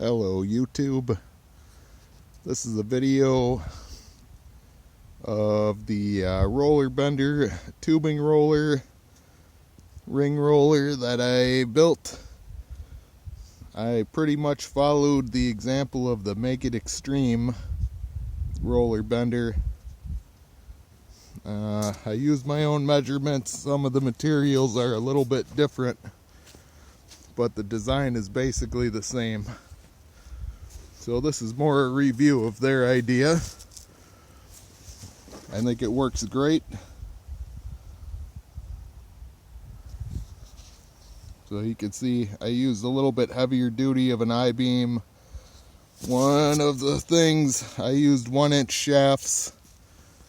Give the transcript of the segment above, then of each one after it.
Hello YouTube. This is a video of the roller bender, tubing roller, ring roller that I built. I pretty much followed the example of the Make It Extreme roller bender. I used my own measurements. Some of the materials are a little bit different, but the design is basically the same. So this is more a review of their idea. I think it works great. So you can see I used a little bit heavier duty of an I-beam. One of the things, I used 1-inch shafts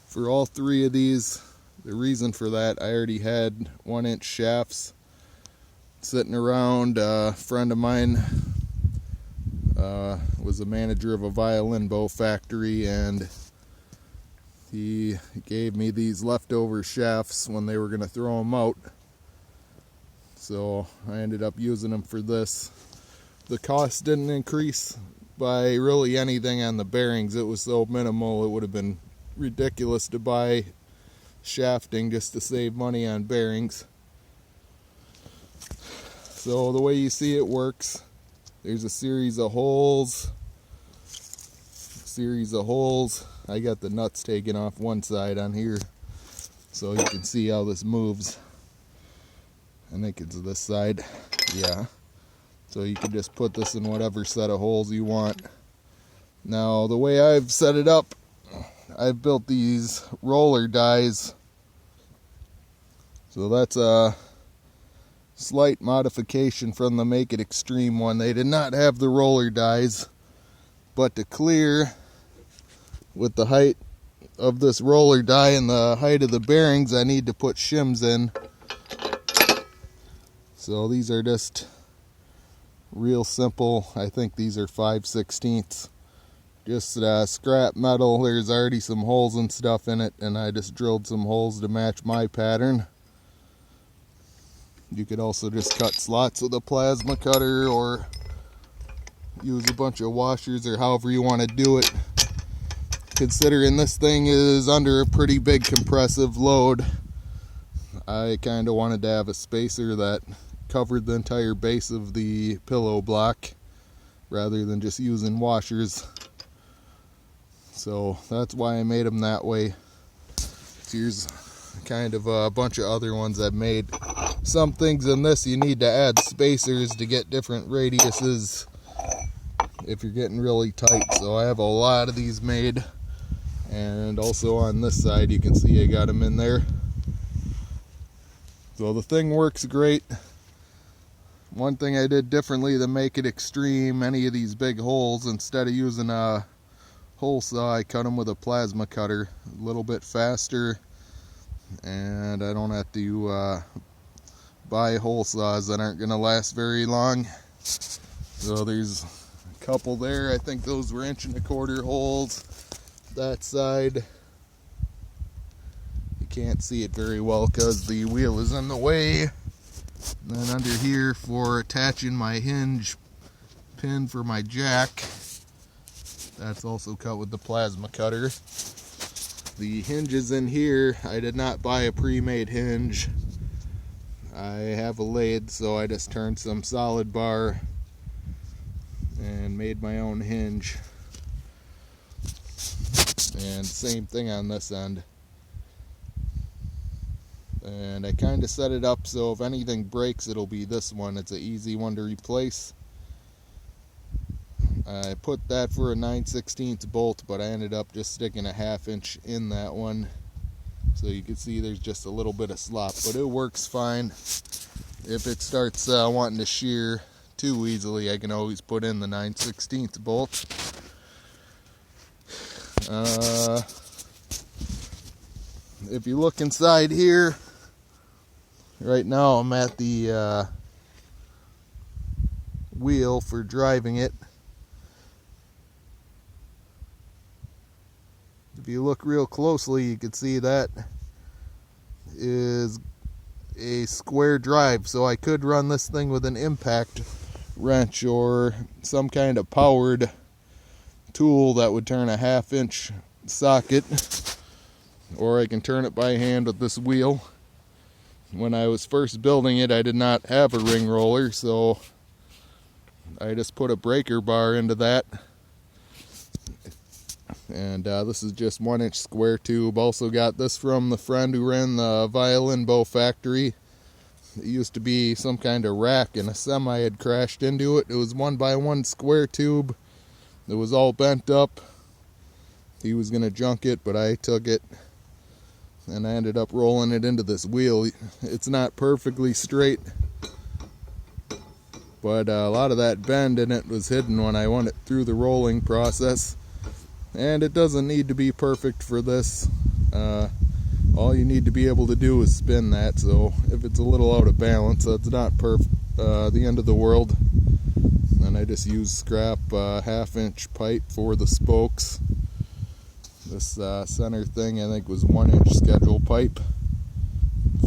for all three of these. The reason for that, I already had 1-inch shafts sitting around. A friend of mine was a manager of a violin bow factory, and he gave me these leftover shafts when they were going to throw them out. So I ended up using them for this. The cost didn't increase by really anything on the bearings. It was so minimal, it would have been ridiculous to buy shafting just to save money on bearings. So the way you see it works, there's a series of holes. I got the nuts taken off one side on here, so you can see how this moves. I think it's this side. Yeah. So you can just put this in whatever set of holes you want. Now, the way I've set it up, I've built these roller dies. So that's a slight modification from the Make It Extreme one. They did not have the roller dies, but to clear with the height of this roller die and the height of the bearings, I need to put shims in. So these are just real simple. I think these are 5/16. Just scrap metal. There's already some holes and stuff in it, and I just drilled some holes to match my pattern. You could also just cut slots with a plasma cutter or use a bunch of washers, or however you want to do it. Considering this thing is under a pretty big compressive load, I kind of wanted to have a spacer that covered the entire base of the pillow block rather than just using washers. So that's why I made them that way. Here's kind of a bunch of other ones I've made. Some things in this you need to add spacers to get different radiuses if you're getting really tight. So I have a lot of these made. And also on this side you can see I got them in there. So the thing works great. One thing I did differently to Make It Extreme, any of these big holes, instead of using a hole saw, I cut them with a plasma cutter. A little bit faster, and I don't have to buy hole saws that aren't going to last very long. So there's a couple there. I think those were 1.25-inch holes. That side, you can't see it very well because the wheel is in the way. And then under here for attaching my hinge pin for my jack, that's also cut with the plasma cutter. The hinges in here, I did not buy a pre-made hinge. I have a lathe, so I just turned some solid bar and made my own hinge. And same thing on this end. And I kind of set it up so if anything breaks, it'll be this one. It's an easy one to replace. I put that for a 9/16 bolt, but I ended up just sticking a 1/2 inch in that one. So you can see there's just a little bit of slop, but it works fine. If it starts wanting to shear too easily, I can always put in the 9/16 bolt. If you look inside here, right now I'm at the wheel for driving it. If you look real closely, you can see that is a square drive, so I could run this thing with an impact wrench or some kind of powered tool that would turn a 1/2 inch socket, or I can turn it by hand with this wheel. When I was first building it, I did not have a ring roller, so I just put a breaker bar into that. And this is just 1-inch square tube. Also got this from the friend who ran the violin bow factory. It used to be some kind of rack, and a semi had crashed into it. It was 1x1 square tube. It was all bent up. He was going to junk it, but I took it, and I ended up rolling it into this wheel. It's not perfectly straight, but a lot of that bend in it was hidden when I went through the rolling process. And it doesn't need to be perfect for this. All you need to be able to do is spin that, so if it's a little out of balance, that's not the end of the world. And I just use scrap 1/2 inch pipe for the spokes. This center thing I think was 1-inch schedule pipe.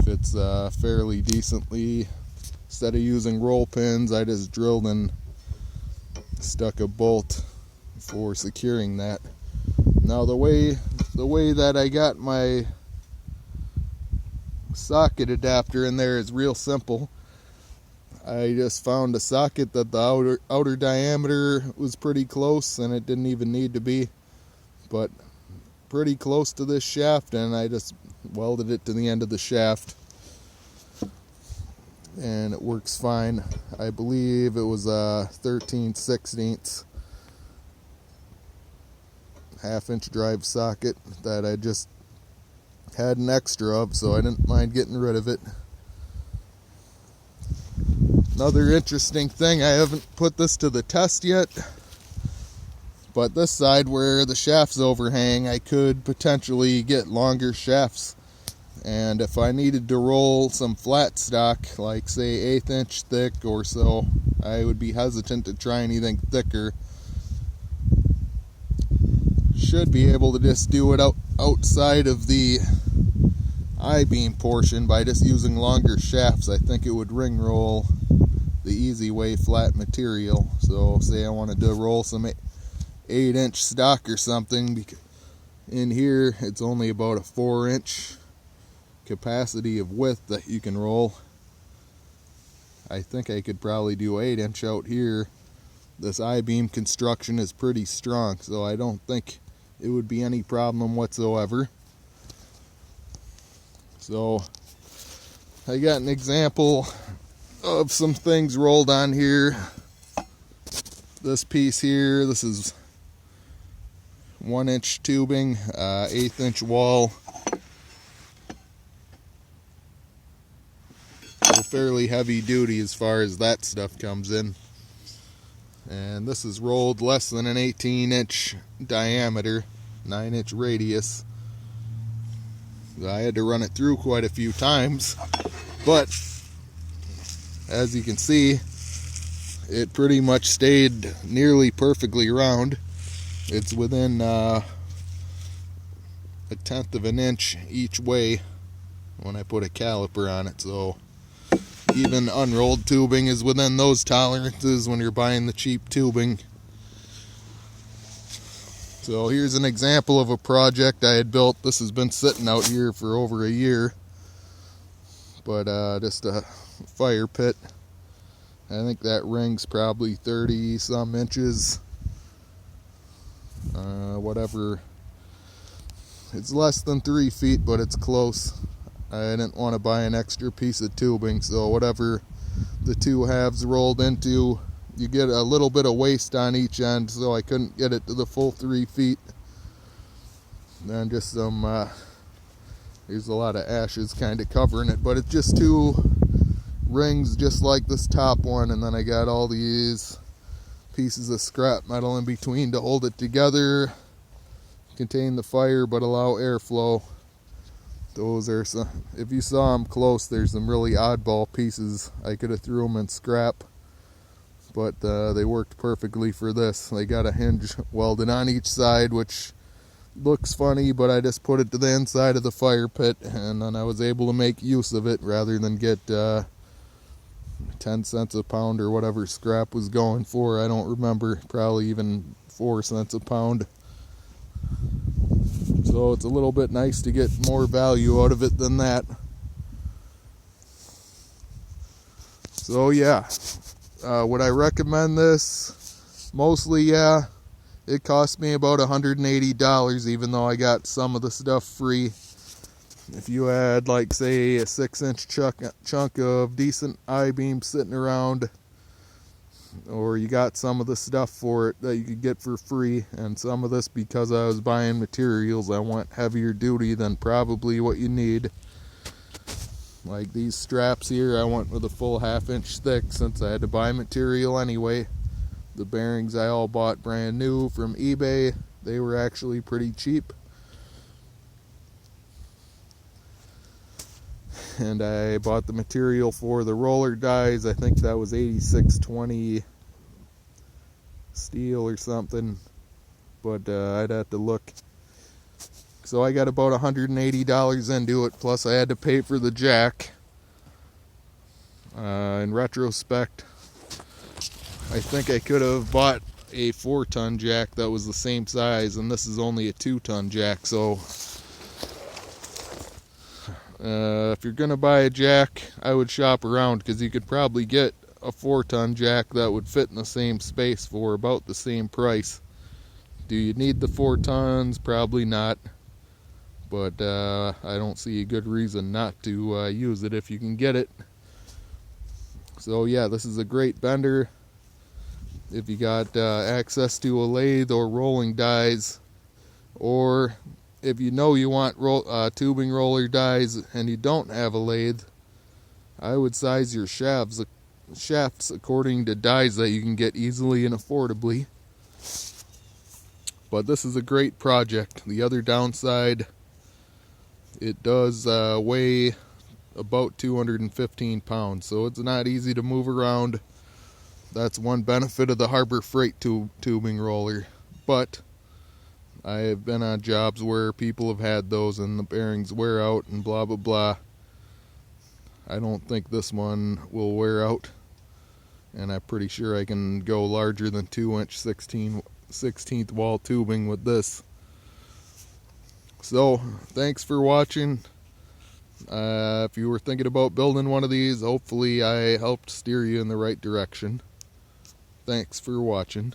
Fits fairly decently. Instead of using roll pins, I just drilled and stuck a bolt for securing that. Now the way that I got my socket adapter in there is real simple. I just found a socket that the outer diameter was pretty close, and it didn't even need to be, but pretty close to this shaft, and I just welded it to the end of the shaft, and it works fine. I believe it was a 13/16 1/2-inch drive socket that I just had an extra of, so I didn't mind getting rid of it. Another interesting thing, I haven't put this to the test yet, but this side where the shafts overhang, I could potentially get longer shafts. And if I needed to roll some flat stock, like say 1/8 inch thick or so, I would be hesitant to try anything thicker. Should be able to just do it outside of the I-beam portion by just using longer shafts. I think it would ring roll the easy way flat material. So say I wanted to roll some 8-inch stock or something, in here it's only about a 4-inch capacity of width that you can roll. I think I could probably do 8-inch out here. This I-beam construction is pretty strong, so I don't think it would be any problem whatsoever. So I got an example of some things rolled on here. This piece here, this is 1-inch tubing, 1/8 inch wall. So fairly heavy duty as far as that stuff comes in. And this is rolled less than an 18-inch diameter, 9-inch radius. I had to run it through quite a few times, but as you can see, it pretty much stayed nearly perfectly round. It's within a 1/10 of an inch each way when I put a caliper on it, so even unrolled tubing is within those tolerances when you're buying the cheap tubing. So here's an example of a project I had built. This has been sitting out here for over a year, but just a fire pit. I think that ring's probably 30 some inches, whatever. It's less than 3 feet, but it's close. I didn't want to buy an extra piece of tubing, so whatever the two halves rolled into, you get a little bit of waste on each end, so I couldn't get it to the full 3 feet. And just some, there's a lot of ashes kind of covering it, but it's just 2 rings just like this top one, and then I got all these pieces of scrap metal in between to hold it together, contain the fire but allow airflow. Those are some, if you saw them close, there's some really oddball pieces. I could have threw them in scrap, but they worked perfectly for this. They got a hinge welded on each side, which looks funny, but I just put it to the inside of the fire pit, and then I was able to make use of it rather than get 10 cents a pound or whatever scrap was going for. I don't remember, probably even 4 cents a pound. So it's a little bit nice to get more value out of it than that. So yeah, would I recommend this? Mostly, yeah. It cost me about $180, even though I got some of the stuff free. If you had, like, say, a 6-inch chunk of decent I-beam sitting around, or you got some of the stuff for it that you could get for free, and some of this, because I was buying materials, I went heavier duty than probably what you need. Like these straps here, I went with a full 1/2 inch thick since I had to buy material anyway. The bearings I all bought brand new from eBay. They were actually pretty cheap. And I bought the material for the roller dies. I think that was 8620 steel or something, but I'd have to look. So I got about $180 into it, plus I had to pay for the jack. In retrospect, I think I could have bought a 4-ton jack that was the same size, and this is only a 2-ton jack. So if you're gonna buy a jack, I would shop around, because you could probably get a 4-ton jack that would fit in the same space for about the same price. Do you need the 4 tons? Probably not, but I don't see a good reason not to use it if you can get it. So yeah, this is a great bender if you got access to a lathe or rolling dies, or if you know you want tubing roller dies and you don't have a lathe, I would size your shafts according to dies that you can get easily and affordably. But this is a great project. The other downside, it does weigh about 215 pounds, so it's not easy to move around. That's one benefit of the Harbor Freight tubing roller. But I have been on jobs where people have had those and the bearings wear out and blah blah blah. I don't think this one will wear out, and I'm pretty sure I can go larger than 2-inch 16th wall tubing with this. So thanks for watching. If you were thinking about building one of these, hopefully I helped steer you in the right direction. Thanks for watching.